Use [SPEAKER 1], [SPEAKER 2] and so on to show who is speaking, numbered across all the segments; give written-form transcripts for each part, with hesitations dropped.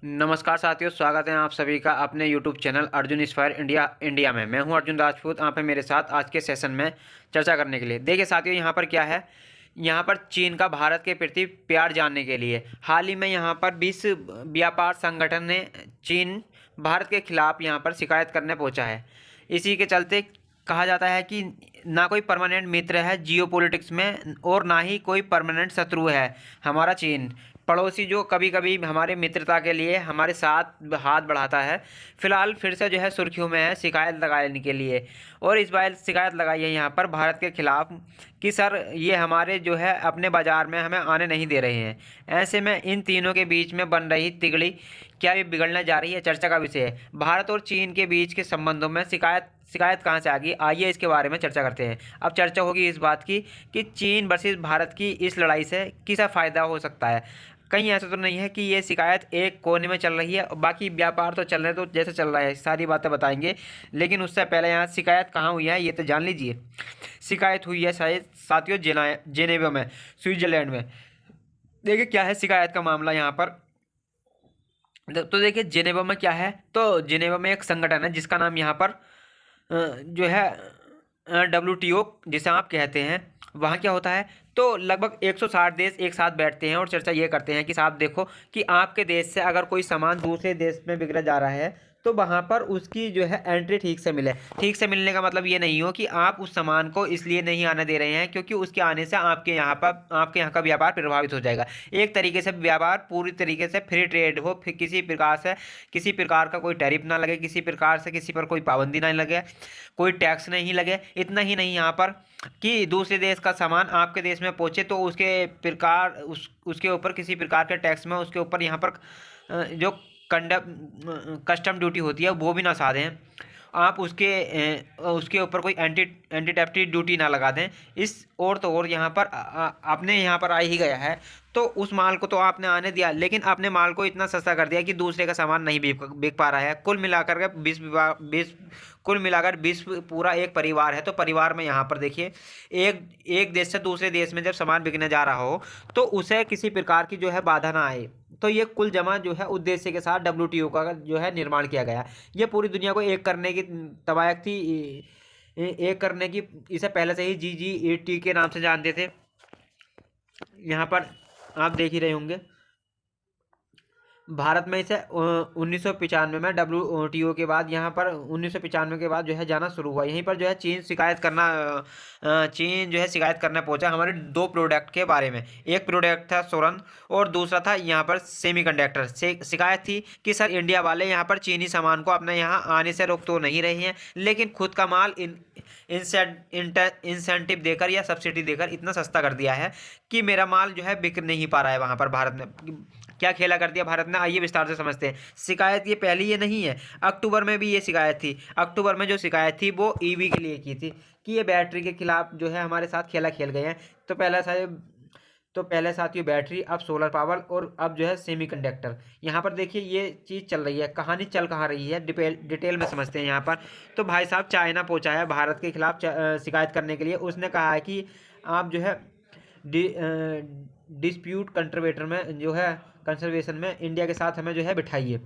[SPEAKER 1] नमस्कार साथियों, स्वागत है आप सभी का अपने YouTube channel Arjun inspire India में। मैं हूं अर्जुन राजपूत, आप हैं मेरे साथ आज के सेशन में चर्चा करने के लिए। देखिए साथियों, यहां पर क्या है, यहां पर चीन का भारत के प्रति प्यार जानने के लिए हाल ही में यहां पर विश्व व्यापार संगठन ने चीन भारत के खिलाफ यहां पर शिकायत करने पहुंचा है। इसी के चलते कहा जाता है कि ना कोई परमानेंट मित्र है जियोपॉलिटिक्स में और ना ही कोई परमानेंट शत्रु है हमारा चीन। पड़ोसी जो कभी कभी हमारे मित्रता के लिए हमारे साथ हाथ बढ़ाता है, फिलहाल फिर से जो है सुर्खियों में है शिकायत लगाने के लिए। और इस बार शिकायत लगाई है यहाँ पर भारत के खिलाफ कि सर ये हमारे जो है अपने बाज़ार में हमें आने नहीं दे रहे हैं। ऐसे में इन तीनों के बीच में बन रही तिगड़ी क्या ये बिगड़ने जा रही है, चर्चा का विषय है। भारत और चीन के बीच के संबंधों में शिकायत कहाँ से आ गई, आइए इसके बारे में चर्चा करते हैं। अब चर्चा होगी इस बात की कि चीन वर्सेस भारत की इस लड़ाई से किसा फ़ायदा हो सकता है। कहीं ऐसा तो नहीं है कि ये शिकायत एक कोने में चल रही है और बाकी व्यापार तो चल रहे, तो जैसे चल रहा है सारी बातें बताएंगे। लेकिन उससे पहले यहाँ शिकायत कहाँ हुई है ये तो जान लीजिए। शिकायत हुई है शायद साथियों जेनेवा में, स्विट्जरलैंड में। देखिए क्या है शिकायत का मामला यहाँ पर। तो देखिए जेनेवा में क्या है, तो जेनेवा में एक संगठन है जिसका नाम यहाँ पर जो है WTO जिसे आप कहते हैं। वहाँ क्या होता है, तो लगभग 160 देश एक साथ बैठते हैं और चर्चा ये करते हैं कि साहब देखो कि आपके देश से अगर कोई सामान दूसरे देश में बिगड़ा जा रहा है तो वहाँ पर उसकी जो है एंट्री ठीक से मिले। ठीक से मिलने का मतलब ये नहीं हो कि आप उस सामान को इसलिए नहीं आने दे रहे हैं क्योंकि उसके आने से आपके यहाँ का व्यापार प्रभावित हो जाएगा। एक तरीके से व्यापार पूरी तरीके से फ्री ट्रेड हो, फिर किसी प्रकार का कोई टैरिफ ना लगे, किसी प्रकार से किसी पर कोई पाबंदी ना लगे, कोई टैक्स नहीं लगे। इतना ही नहीं यहाँ पर कि दूसरे देश का सामान आपके देश में पहुँचे तो उसके ऊपर किसी प्रकार के टैक्स में उसके ऊपर यहाँ पर जो कस्टम ड्यूटी होती है वो भी ना साधें आप, उसके ऊपर कोई एंटी टैरिफ ड्यूटी ना लगा दें। इस और तो और यहाँ पर आपने यहाँ पर आ ही गया है तो उस माल को तो आपने आने दिया, लेकिन आपने माल को इतना सस्ता कर दिया कि दूसरे का सामान नहीं बिक पा रहा है। कुल मिलाकर 20 पूरा एक परिवार है, तो परिवार में यहाँ पर देखिए एक देश से दूसरे देश में जब सामान बिकने जा रहा हो तो उसे किसी प्रकार की जो है बाधा ना आए। तो ये कुल जमा जो है उद्देश्य के साथ WTO का जो है निर्माण किया गया। ये पूरी दुनिया को एक करने की तवायक थी, एक करने की। इसे पहले से ही GG80 के नाम से जानते थे। यहाँ पर आप देख ही रहे होंगे भारत में इसे 1995 में WTO के बाद यहाँ पर 1995 के बाद जो है जाना शुरू हुआ। यहीं पर जो है चीन जो है शिकायत करने पहुंचा हमारे दो प्रोडक्ट के बारे में। एक प्रोडक्ट था सोलन और दूसरा था यहाँ पर सेमीकंडक्टर। शिकायत थी कि सर इंडिया वाले यहाँ पर चीनी सामान को अपने यहाँ आने से रोक तो नहीं रहे हैं, लेकिन खुद का माल इंसेंटिव देकर या सब्सिडी देकर इतना सस्ता कर दिया है कि मेरा माल जो है बिक नहीं पा रहा है। वहाँ पर भारत में क्या खेला कर दिया भारत ने, आइए विस्तार से समझते हैं। शिकायत ये पहली ये नहीं है, अक्टूबर में भी ये शिकायत थी। अक्टूबर में जो शिकायत थी वो EV के लिए की थी कि ये बैटरी के खिलाफ जो है हमारे साथ खेला खेल गए हैं। तो पहले साथियों बैटरी, अब सोलर पावर और अब जो है सेमीकंडक्टर। यहाँ पर देखिए ये चीज़ चल रही है, कहानी चल कहाँ रही है डिटेल में समझते हैं यहाँ पर। तो भाई साहब चाइना पहुँचा है भारत के खिलाफ शिकायत करने के लिए। उसने कहा है कि आप जो है डिस्प्यूट कंसर्वेशन में इंडिया के साथ हमें जो है बिठाइए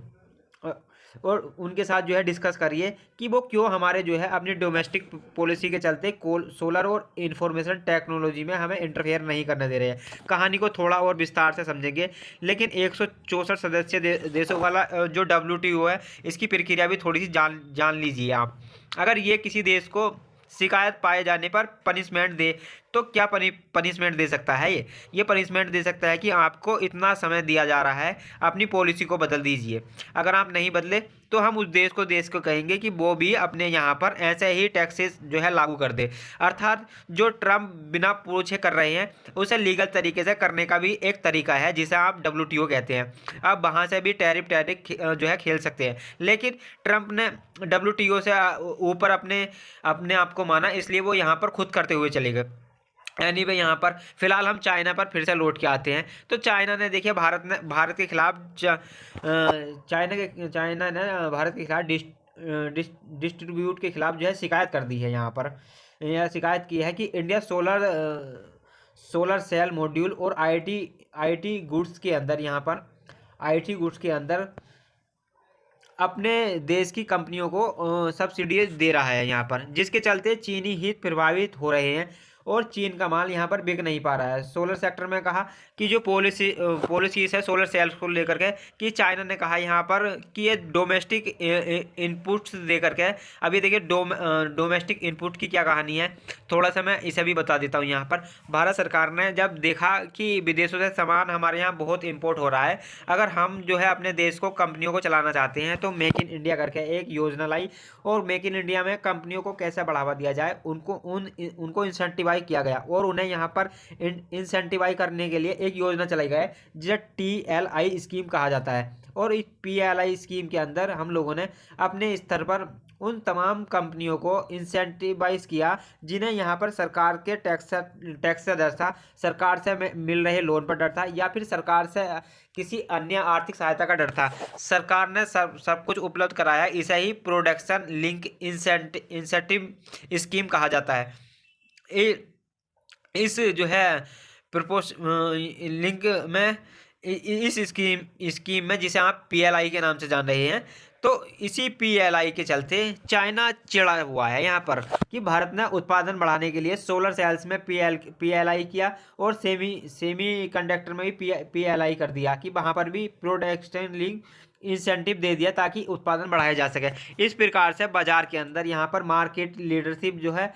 [SPEAKER 1] और उनके साथ जो है डिस्कस करिए कि वो क्यों हमारे जो है अपनी डोमेस्टिक पॉलिसी के चलते सोलर और इंफॉर्मेशन टेक्नोलॉजी में हमें इंटरफेयर नहीं करने दे रहे हैं। कहानी को थोड़ा और विस्तार से समझेंगे, लेकिन 164 सदस्य देशों वाला जो WTO है इसकी प्रक्रिया भी थोड़ी सी जान लीजिए आप। अगर ये किसी देश को शिकायत पाए जाने पर पनिशमेंट दे तो क्या पनिशमेंट दे सकता है। ये पनिशमेंट दे सकता है कि आपको इतना समय दिया जा रहा है, अपनी पॉलिसी को बदल दीजिए। अगर आप नहीं बदले तो हम उस देश को कहेंगे कि वो भी अपने यहाँ पर ऐसे ही टैक्सेस जो है लागू कर दे। अर्थात जो ट्रम्प बिना पूछे कर रहे हैं उसे लीगल तरीके से करने का भी एक तरीका है जिसे आप WTO कहते हैं। अब वहाँ से भी टैरिफ जो है खेल सकते हैं, लेकिन ट्रम्प ने WTO से ऊपर अपने आप को माना, इसलिए वो यहाँ पर खुद करते हुए चले गए। एनीवे यहाँ पर फिलहाल हम चाइना पर फिर से लौट के आते हैं। तो चाइना ने देखिए भारत के खिलाफ चाइना ने भारत के खिलाफ डिस्ट्रीब्यूट के खिलाफ जो है शिकायत कर दी है। यहाँ पर यह शिकायत की है कि इंडिया सोलर सेल मॉड्यूल और IT गुड्स के अंदर अपने देश की कंपनियों को सब्सिडी दे रहा है यहाँ पर, जिसके चलते चीनी हित प्रभावित हो रहे हैं और चीन का माल यहाँ पर बिक नहीं पा रहा है। सोलर सेक्टर में कहा कि जो पॉलिसीज है सोलर सेल्स को लेकर के, कि चाइना ने कहा यहाँ पर कि ये डोमेस्टिक इनपुट्स दे करके, अभी देखिए डोमेस्टिक इनपुट की क्या कहानी है, थोड़ा सा मैं इसे भी बता देता हूँ। यहाँ पर भारत सरकार ने जब देखा कि विदेशों से सामान हमारे यहाँ बहुत इम्पोर्ट हो रहा है, अगर हम जो है अपने देश को कंपनियों को चलाना चाहते हैं तो मेक इन इंडिया करके एक योजना लाई, और मेक इन इंडिया में कंपनियों को कैसे बढ़ावा दिया जाए उनको इंसेंटिवाइज किया गया, और उन्हें यहाँ पर इंसेंटिवाइज करने के लिए एक योजना चलाई गई जिसे TLI स्कीम कहा जाता है। और इस PLI स्कीम के अंदर हम लोगों ने अपने स्तर पर उन तमाम कंपनियों को इंसेंटिवाइज किया जिन्हें यहाँ पर सरकार के टैक्स से डर था, सरकार से मिल रहे लोन पर डर था, या फिर सरकार से किसी अन्य आर्थिक सहायता का डर था। सरकार ने सब कुछ उपलब्ध कराया, इसे ही प्रोडक्शन लिंक इंसेंटिव स्कीम कहा जाता है। इस जो है प्रपोज लिंक में इस स्कीम में, जिसे आप PLI के नाम से जान रहे हैं, तो इसी PLI के चलते चाइना चिढ़ा हुआ है यहाँ पर कि भारत ने उत्पादन बढ़ाने के लिए सोलर सेल्स में PLI किया, और सेमी कंडक्टर में भी PLI कर दिया, कि वहाँ पर भी प्रोडक्शन लिंक इंसेंटिव दे दिया ताकि उत्पादन बढ़ाया जा सके। इस प्रकार से बाजार के अंदर यहाँ पर मार्केट लीडरशिप जो है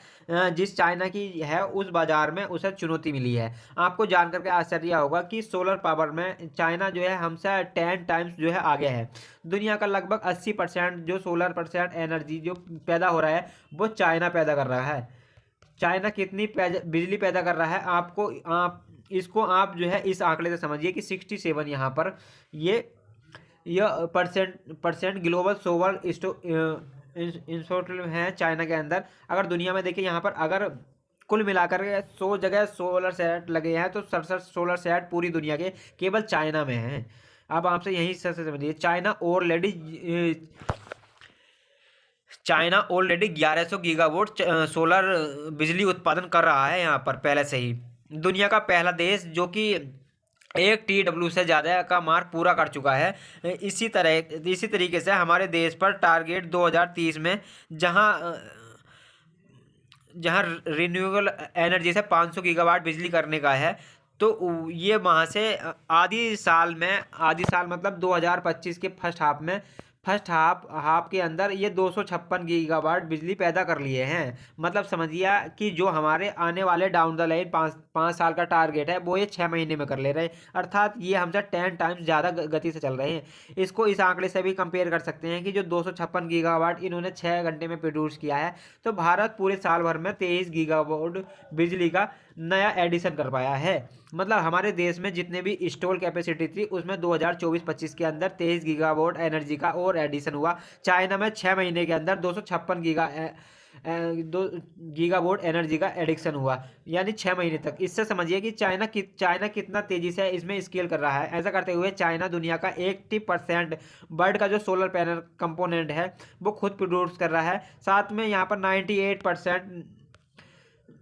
[SPEAKER 1] जिस चाइना की है, उस बाजार में उसे चुनौती मिली है। आपको जान करके आश्चर्य होगा कि सोलर पावर में चाइना जो है हमसे 10 टाइम्स जो है आगे है। दुनिया का लगभग 80% जो सोलर एनर्जी जो पैदा हो रहा है वो चाइना पैदा कर रहा है। चाइना कितनी बिजली पैदा कर रहा है, इसको आप जो है इस आंकड़े से समझिए कि 67 यहाँ पर यह परसेंट ग्लोबल सोलर इंस्टॉल है चाइना के अंदर। अगर दुनिया में देखिए यहाँ पर अगर कुल मिलाकर 100 जगह सोलर सेट लगे हैं तो 67 सोलर सेट पूरी दुनिया के केवल चाइना में हैं। अब आपसे यही से समझिए, चाइना ऑलरेडी 1100 गीगावाट सोलर बिजली उत्पादन कर रहा है यहाँ पर पहले से ही। दुनिया का पहला देश जो कि 1 TW से ज़्यादा का मार्क पूरा कर चुका है। इसी तरीके से हमारे देश पर टारगेट 2030 में जहाँ रिन्यूएबल एनर्जी से 500 गीगावाट बिजली करने का है, तो ये वहाँ से आधी साल मतलब 2025 के फर्स्ट हाफ के अंदर ये 256 गीगावाट बिजली पैदा कर लिए हैं। मतलब समझिए कि जो हमारे आने वाले डाउन द लाइन 5 साल का टारगेट है वो ये 6 महीने में कर ले रहे हैं, अर्थात ये हमसे 10 टाइम्स ज़्यादा गति से चल रहे हैं। इसको इस आंकड़े से भी कंपेयर कर सकते हैं कि जो 256 गीगावाट इन्होंने 6 घंटे में प्रोड्यूस किया है, तो भारत पूरे साल भर में 23 गीगावाट बिजली का नया एडिशन कर पाया है। मतलब हमारे देश में जितने भी इंस्टॉल कैपेसिटी थी उसमें 2024-25 के अंदर 23 गीगावाट एनर्जी का और एडिशन हुआ। चाइना में 6 महीने के अंदर 256 गीगावाट एनर्जी का एडिक्शन हुआ, यानी 6 महीने तक। इससे समझिए कि चाइना कितना तेजी से इसमें स्केल कर रहा है। ऐसा करते हुए चाइना दुनिया का 80% वर्ल्ड का जो सोलर पैनल कंपोनेंट है वो खुद प्रोड्यूस कर रहा है। साथ में यहाँ पर 98%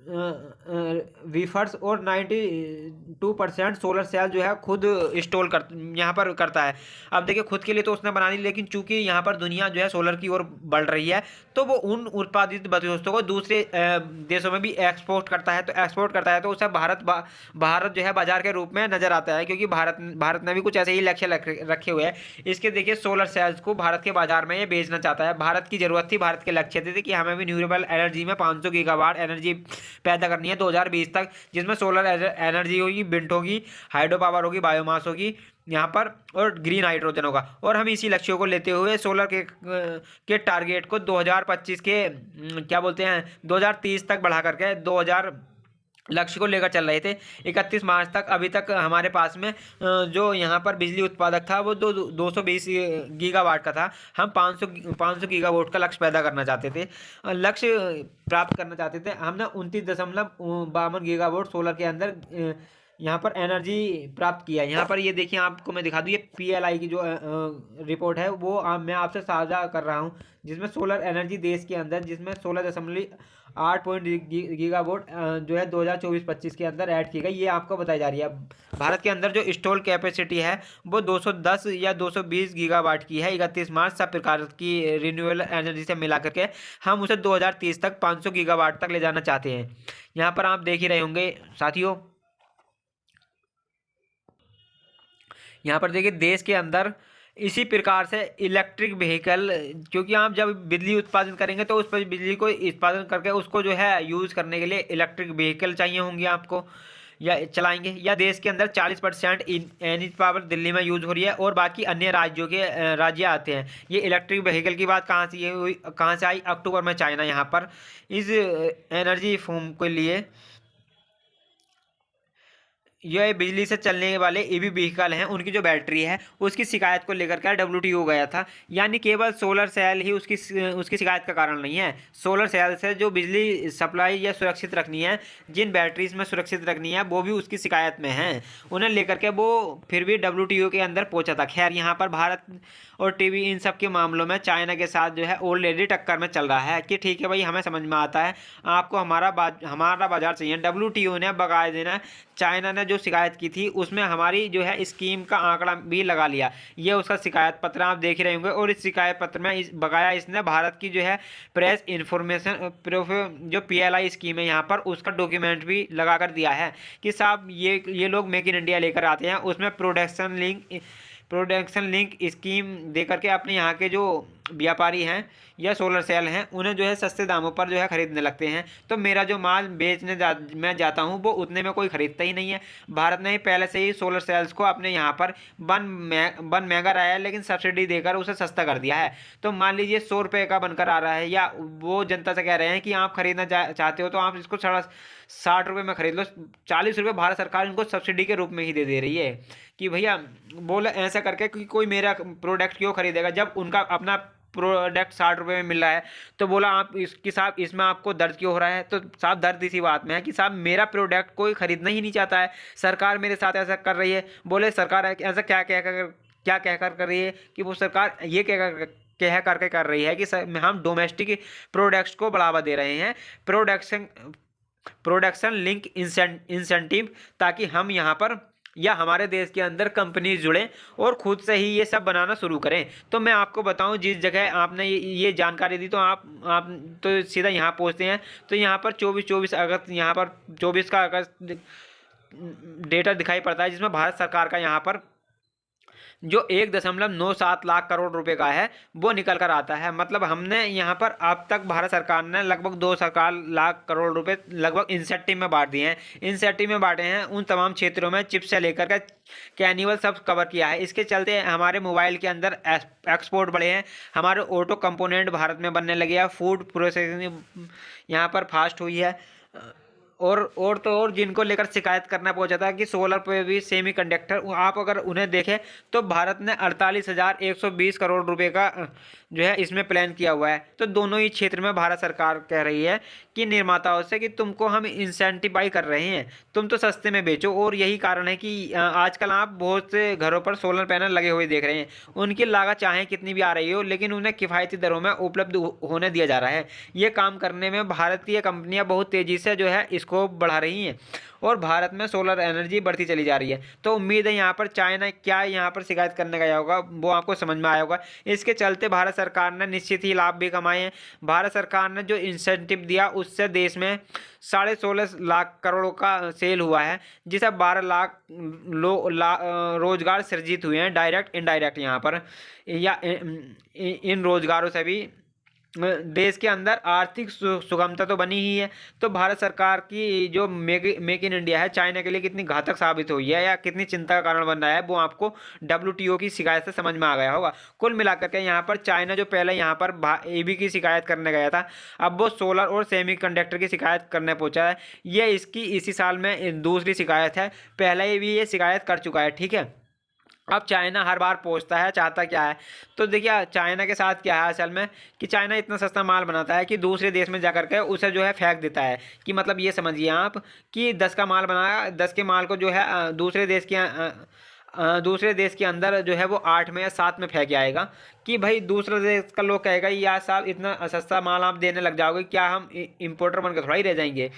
[SPEAKER 1] वीफर्स और 92% सोलर सेल जो है खुद इंस्टॉल यहाँ पर करता है। अब देखिए खुद के लिए तो उसने बना ली, लेकिन चूंकि यहाँ पर दुनिया जो है सोलर की ओर बढ़ रही है तो वो उन उत्पादित वस्तुओं को दूसरे देशों में भी एक्सपोर्ट करता है तो उसे भारत जो है बाजार के रूप में नजर आता है, क्योंकि भारत ने भी कुछ ऐसे ही लक्ष्य रखे हुए हैं। इसके देखिए सोलर सेल्स को भारत के बाजार में ये बेचना चाहता है। भारत की जरूरत थी, भारत के लक्ष्य थे कि हमें भी रिन्यूएबल एनर्जी में 500 गीगावाट एनर्जी पैदा करनी है 2020 तक, जिसमें सोलर एनर्जी होगी, विंड होगी, हाइड्रो पावर होगी, बायोमास होगी यहाँ पर, और ग्रीन हाइड्रोजन होगा। और हम इसी लक्ष्यों को लेते हुए सोलर के टारगेट को 2025 के 2030 तक बढ़ा करके 2000 लक्ष्य को लेकर चल रहे थे। 31 मार्च तक अभी तक हमारे पास में जो यहाँ पर बिजली उत्पादक था वो 220 गीगावाट का था। हम 500 गीगावाट का लक्ष्य पैदा करना चाहते थे, लक्ष्य प्राप्त करना चाहते थे। हमने 29.52 गीगावाट सोलर के अंदर यहाँ पर एनर्जी प्राप्त किया है। यहाँ पर ये देखिए, आपको मैं दिखा दूँ, ये PLI की जो रिपोर्ट है वो मैं आपसे साझा कर रहा हूँ, जिसमें सोलर एनर्जी देश के अंदर, जिसमें 16.8 गीगावाट जो है 2024-25 के अंदर ऐड की गई, ये आपको बताई जा रही है। भारत के अंदर जो इंस्टॉल कैपेसिटी है वो 210 या 220 गीगावाट की है 31 मार्च। सब प्रकार की रिन्यूएबल एनर्जी से मिला करके हम उसे 2030 तक 500 गीगावाट तक ले जाना चाहते हैं। यहाँ पर आप देख ही रहे होंगे साथियों, यहाँ पर देखिए देश के अंदर इसी प्रकार से इलेक्ट्रिक व्हीकल, क्योंकि आप जब बिजली उत्पादन करेंगे तो उस पर बिजली को उत्पादन करके उसको जो है यूज़ करने के लिए इलेक्ट्रिक व्हीकल चाहिए होंगे आपको, या चलाएंगे। या देश के अंदर 40% एनर्जी पावर दिल्ली में यूज़ हो रही है और बाकी अन्य राज्यों के राज्य आते हैं। ये इलेक्ट्रिक व्हीकल की बात कहाँ से हुई, कहाँ से आई? अक्टूबर में चाइना यहाँ पर इस एनर्जी फॉर्म के लिए, यह बिजली से चलने वाले ईवी व्हीकल हैं, उनकी जो बैटरी है उसकी शिकायत को लेकर के WTO गया था। यानी केवल सोलर सेल ही उसकी शिकायत का कारण नहीं है। सोलर सेल से जो बिजली सप्लाई या सुरक्षित रखनी है, जिन बैटरीज में सुरक्षित रखनी है, वो भी उसकी शिकायत में है। उन्हें लेकर के वो फिर भी WTO के अंदर पहुंचा था। खैर, यहाँ पर भारत और टीवी इन सब के मामलों में चाइना के साथ जो है ऑलरेडी टक्कर में चल रहा है कि ठीक है भाई, हमें समझ में आता है, आपको हमारा बाजार चाहिए। WTO ने बकायदे ने चाइना ने जो शिकायत की थी उसमें हमारी जो है स्कीम का आंकड़ा भी लगा लिया। ये उसका शिकायत पत्र आप देख रहे होंगे, और इस शिकायत पत्र में बकाया इसने भारत की जो है प्रेस इन्फॉर्मेशन प्रूफ जो PLI स्कीम है यहाँ पर, उसका डॉक्यूमेंट भी लगा कर दिया है कि साहब ये लोग मेक इन इंडिया लेकर आते हैं, उसमें प्रोडक्शन लिंक स्कीम देकर के अपने यहाँ के जो व्यापारी हैं या सोलर सेल हैं उन्हें जो है सस्ते दामों पर जो है खरीदने लगते हैं। तो मेरा जो माल बेचने मैं जाता हूँ वो उतने में कोई खरीदता ही नहीं है। भारत ने ही पहले से ही सोलर सेल्स को अपने यहाँ पर वन महंगा रहा है, लेकिन सब्सिडी देकर उसे सस्ता कर दिया है। तो मान लीजिए 100 रुपये का बनकर आ रहा है, या वो जनता से कह रहे हैं कि आप खरीदना चाहते हो तो आप इसको 60 रुपये में खरीद लो। 40 रुपये भारत सरकार इनको सब्सिडी के रूप में ही दे रही है कि भैया बोले ऐसा करके कि कोई मेरा प्रोडक्ट क्यों खरीदेगा जब उनका अपना प्रोडक्ट 60 रुपये में मिल रहा है। तो बोला आप इसकी साहब इसमें आपको दर्द क्यों हो रहा है? तो साहब दर्द इसी बात में है कि साहब मेरा प्रोडक्ट कोई खरीदना ही नहीं चाहता है, सरकार मेरे साथ ऐसा कर रही है। बोले सरकार ऐसा क्या कहकर कर रही है कि वो सरकार ये कह करके कर रही है कि हम डोमेस्टिक प्रोडक्ट्स को बढ़ावा दे रहे हैं, प्रोडक्शन लिंक इंसेंटिव, ताकि हम यहाँ पर या हमारे देश के अंदर कंपनी जुड़ें और खुद से ही ये सब बनाना शुरू करें। तो मैं आपको बताऊं, जिस जगह आपने ये जानकारी दी तो आप तो सीधा यहाँ पहुँचते हैं। तो यहाँ पर 24 अगस्त, यहाँ पर 24 का अगस्त डेटा दिखाई पड़ता है, जिसमें भारत सरकार का यहाँ पर जो 1.97 लाख करोड़ रुपए का है वो निकल कर आता है। मतलब हमने यहाँ पर अब तक भारत सरकार ने लगभग 2 लाख करोड़ रुपए लगभग इंसेंटिव में बांट दिए हैं। इंसेंटिव में बांटे हैं उन तमाम क्षेत्रों में, चिप से लेकर के कैनिवल सब कवर किया है। इसके चलते हमारे मोबाइल के अंदर एक्सपोर्ट बढ़े हैं, हमारे ऑटो कंपोनेंट भारत में बनने लगे हैं, फूड प्रोसेसिंग यहाँ पर फास्ट हुई है। और जिनको लेकर शिकायत करना पहुंचा था कि सोलर पे भी सेमी कंडक्टर, आप अगर उन्हें देखें तो भारत ने 48,120 करोड़ रुपए का जो है इसमें प्लान किया हुआ है। तो दोनों ही क्षेत्र में भारत सरकार कह रही है कि निर्माताओं से कि तुमको हम इंसेंटिवाइज कर रहे हैं, तुम तो सस्ते में बेचो। और यही कारण है कि आजकल आप बहुत से घरों पर सोलर पैनल लगे हुए देख रहे हैं, उनकी लागत चाहे कितनी भी आ रही हो, लेकिन उन्हें किफ़ायती दरों में उपलब्ध होने दिया जा रहा है। ये काम करने में भारतीय कंपनियां बहुत तेज़ी से जो है इसको बढ़ा रही हैं और भारत में सोलर एनर्जी बढ़ती चली जा रही है। तो उम्मीद है यहाँ पर चाइना क्या यहाँ पर शिकायत करने गया होगा वो आपको समझ में आया होगा। इसके चलते भारत सरकार ने निश्चित ही लाभ भी कमाए हैं। भारत सरकार ने जो इंसेंटिव दिया उससे देश में 16.5 लाख करोड़ का सेल हुआ है, जिसे 12 लाख रोजगार सृजित हुए हैं, डायरेक्ट इनडायरेक्ट यहाँ पर। या इन रोजगारों से भी देश के अंदर आर्थिक सुगमता तो बनी ही है। तो भारत सरकार की जो मेक इन इंडिया है चाइना के लिए कितनी घातक साबित हुई है या कितनी चिंता का कारण बन रहा है वो आपको WTO की शिकायत से समझ में आ गया होगा। कुल मिलाकर के यहाँ पर चाइना जो पहले यहाँ पर EV की शिकायत करने गया था, अब वो सोलर और सेमी कंडक्टर की शिकायत करने पहुँचा है। ये इसकी इसी साल में दूसरी शिकायत है, पहले भी ये शिकायत कर चुका है। ठीक है, अब चाइना हर बार पूछता है चाहता क्या है, तो देखिए चाइना के साथ क्या है असल में कि चाइना इतना सस्ता माल बनाता है कि दूसरे देश में जाकर के उसे जो है फेंक देता है। कि मतलब ये समझिए आप कि 10 का माल बनाया, 10 के माल को जो है दूसरे देश के अंदर जो है वो 8 में या 7 में फेंक आएगा। कि भाई दूसरे देश का लोग कहेगा यार साहब इतना सस्ता माल आप देने लग जाओगे, क्या हम इम्पोर्टर बनकर थोड़ा ही रह जाएंगे।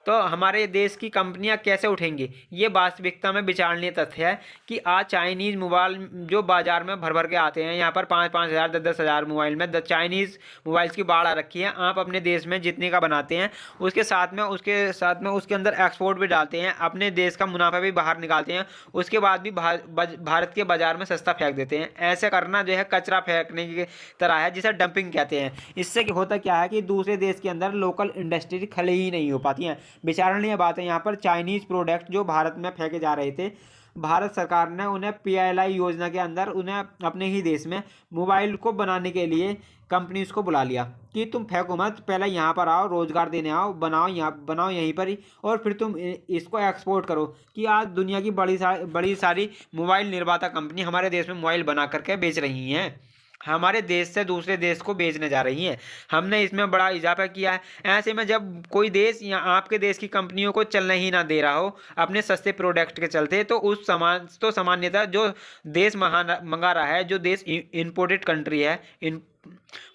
[SPEAKER 1] तो हमारे देश की कंपनियां कैसे उठेंगी, ये वास्तविकता में विचारणीय तथ्य है कि आज चाइनीज़ मोबाइल जो बाजार में भर भर के आते हैं, यहाँ पर 5-5 हज़ार 10-10 हज़ार मोबाइल में चाइनीज़ मोबाइल्स की बाढ़ आ रखी है। आप अपने देश में जितने का बनाते हैं उसके अंदर एक्सपोर्ट भी डालते हैं, अपने देश का मुनाफा भी बाहर निकालते हैं, उसके बाद भी भारत के बाजार में सस्ता फेंक देते हैं। ऐसे करना जो है कचरा फेंकने की तरह है, जिसे डंपिंग कहते हैं। इससे होता क्या है कि दूसरे देश के अंदर लोकल इंडस्ट्री खड़ी ही नहीं हो पाती हैं। विचारणीय बात है यहाँ पर, चाइनीज़ प्रोडक्ट जो भारत में फेंके जा रहे थे, भारत सरकार ने उन्हें PLI योजना के अंदर उन्हें अपने ही देश में मोबाइल को बनाने के लिए कंपनीज को बुला लिया कि तुम फेंको मत, पहले यहाँ पर आओ, रोजगार देने आओ, बनाओ यहीं पर ही, और फिर तुम इसको एक्सपोर्ट करो। कि आज दुनिया की बड़ी सारी मोबाइल निर्माता कंपनी हमारे देश में मोबाइल बना करके बेच रही हैं, हमारे देश से दूसरे देश को बेचने जा रही हैं। हमने इसमें बड़ा इजाफा किया है। ऐसे में जब कोई देश या आपके देश की कंपनियों को चलने ही ना दे रहा हो अपने सस्ते प्रोडक्ट के चलते, तो उस सामान्यतः जो देश मंगा रहा है, जो देश इंपोर्टेड कंट्री है,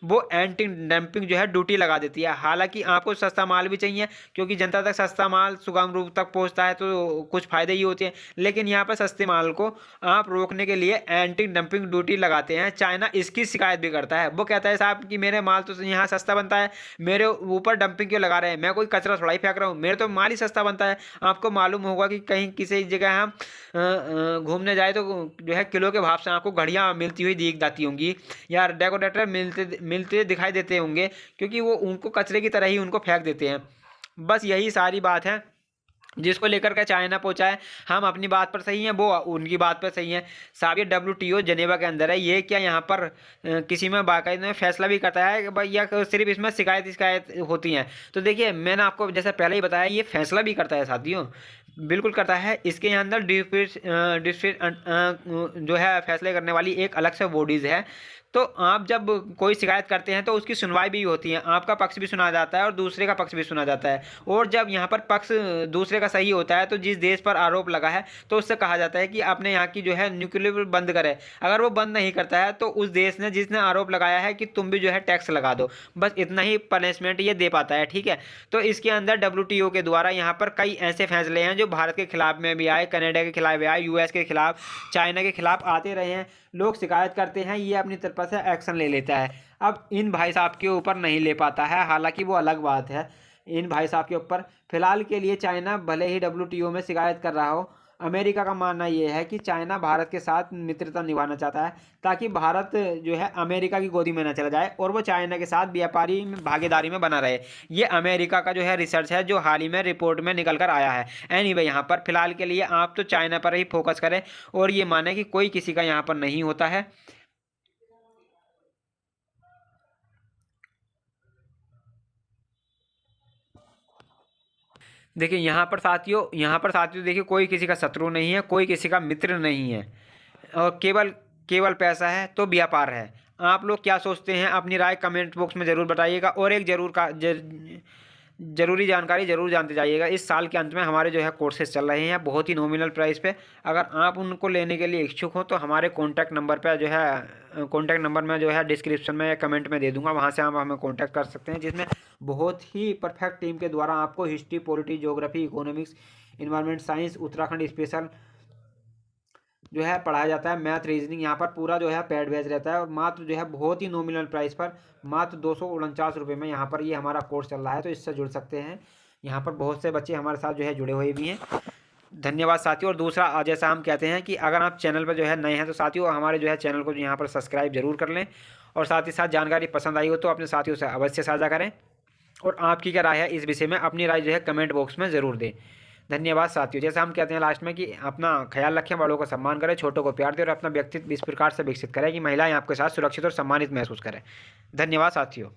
[SPEAKER 1] वो एंटी डंपिंग जो है ड्यूटी लगा देती है। हालांकि आपको सस्ता माल भी चाहिए, क्योंकि जनता तक सस्ता माल सुगम रूप तक पहुंचता है तो कुछ फायदे ही होते हैं, लेकिन यहाँ पर सस्ते माल को आप रोकने के लिए एंटी डंपिंग ड्यूटी लगाते हैं। चाइना इसकी शिकायत भी करता है, वो कहता है साहब कि मेरे माल तो यहाँ सस्ता बनता है, मेरे ऊपर डंपिंग क्यों लगा रहे हैं, मैं कोई कचरा थोड़ा ही फेंक रहा हूँ, मेरे तो माल ही सस्ता बनता है। आपको मालूम होगा कि कहीं किसी जगह हम घूमने जाए तो जो है किलो के भाव से आपको घड़ियाँ मिलती हुई दिख जाती होंगी, या डेकोरेटर मिलते दिखाई देते होंगे, क्योंकि वो उनको कचरे की तरह ही उनको फेंक देते हैं। बस यही सारी बात है जिसको लेकर के चाइना पहुंचा है। हम अपनी बात पर सही हैं, वो उनकी बात पर सही हैं। साहब ये WTO जनेवा के अंदर है, ये क्या यहाँ पर किसी में बाकायदा फैसला भी करता है कि भाई, या सिर्फ इसमें शिकायत होती हैं। तो देखिए मैंने आपको जैसे पहले ही बताया, ये फैसला भी करता है साथियों, बिल्कुल करता है। इसके अंदर डिस्प्यूट जो है फैसले करने वाली एक अलग से बॉडीज़ है। तो आप जब कोई शिकायत करते हैं तो उसकी सुनवाई भी होती है, आपका पक्ष भी सुना जाता है और दूसरे का पक्ष भी सुना जाता है। और जब यहाँ पर पक्ष दूसरे का सही होता है तो जिस देश पर आरोप लगा है तो उससे कहा जाता है कि अपने यहाँ की जो है न्यूक्लियर बंद करे। अगर वो बंद नहीं करता है तो उस देश ने जिसने आरोप लगाया है कि तुम भी जो है टैक्स लगा दो, बस इतना ही पनिशमेंट ये दे पाता है। ठीक है, तो इसके अंदर WTO के द्वारा यहाँ पर कई ऐसे फैसले हैं जो भारत के खिलाफ में भी आए, कनाडा के खिलाफ भी आए, US के खिलाफ, चाइना के खिलाफ आते रहे हैं। लोग शिकायत करते हैं, ये अपनी तरफ से एक्शन ले लेता है। अब इन भाई साहब के ऊपर नहीं ले पाता है, हालांकि वो अलग बात है। इन भाई साहब के ऊपर फिलहाल के लिए चाइना भले ही WTO में शिकायत कर रहा हो, अमेरिका का मानना ये है कि चाइना भारत के साथ मित्रता निभाना चाहता है, ताकि भारत जो है अमेरिका की गोदी में न चला जाए और वो चाइना के साथ व्यापारी भागीदारी में बना रहे। ये अमेरिका का जो है रिसर्च है, जो हाल ही में रिपोर्ट में निकल कर आया है। एनीवे यहाँ पर फिलहाल के लिए आप तो चाइना पर ही फोकस करें और ये माने कि कोई किसी का यहाँ पर नहीं होता है। देखिए यहाँ पर साथियों देखिए, कोई किसी का शत्रु नहीं है, कोई किसी का मित्र नहीं है, और केवल केवल पैसा है तो व्यापार है। आप लोग क्या सोचते हैं, अपनी राय कमेंट बॉक्स में ज़रूर बताइएगा, और एक ज़रूरी जानकारी ज़रूर जानते जाइएगा। इस साल के अंत में हमारे जो है कोर्सेज चल रहे हैं बहुत ही नॉमिनल प्राइस पे। अगर आप उनको लेने के लिए इच्छुक हो तो हमारे कॉन्टैक्ट नंबर पे जो है कॉन्टैक्ट नंबर में जो है डिस्क्रिप्शन में या कमेंट में दे दूंगा, वहाँ से आप हमें कॉन्टैक्ट कर सकते हैं, जिसमें बहुत ही परफेक्ट टीम के द्वारा आपको history, polity, geography, economics, environment science, Uttarakhand special जो है पढ़ाया जाता है। मैथ, रीजनिंग यहाँ पर पूरा जो है पेड बैच रहता है, और मात्र जो है बहुत ही नॉमिनल प्राइस पर मात्र 249 रुपये में यहाँ पर ये हमारा कोर्स चल रहा है। तो इससे जुड़ सकते हैं, यहाँ पर बहुत से बच्चे हमारे साथ जो है जुड़े हुए भी हैं। धन्यवाद साथियों। और दूसरा, जैसा हम कहते हैं कि अगर आप चैनल पर जो है नए हैं तो साथियों हमारे जो है चैनल को यहाँ पर सब्सक्राइब जरूर कर लें, और साथ ही साथ जानकारी पसंद आई हो तो अपने साथियों से अवश्य साझा करें, और आपकी क्या राय है इस विषय में अपनी राय जो है कमेंट बॉक्स में ज़रूर दें। धन्यवाद साथियों। जैसे हम कहते हैं लास्ट में कि अपना ख्याल रखें, बड़ों का सम्मान करें, छोटों को प्यार दें, और अपना व्यक्तित्व इस प्रकार से विकसित करें कि महिलाएं आपके साथ सुरक्षित और सम्मानित महसूस करें। धन्यवाद साथियों।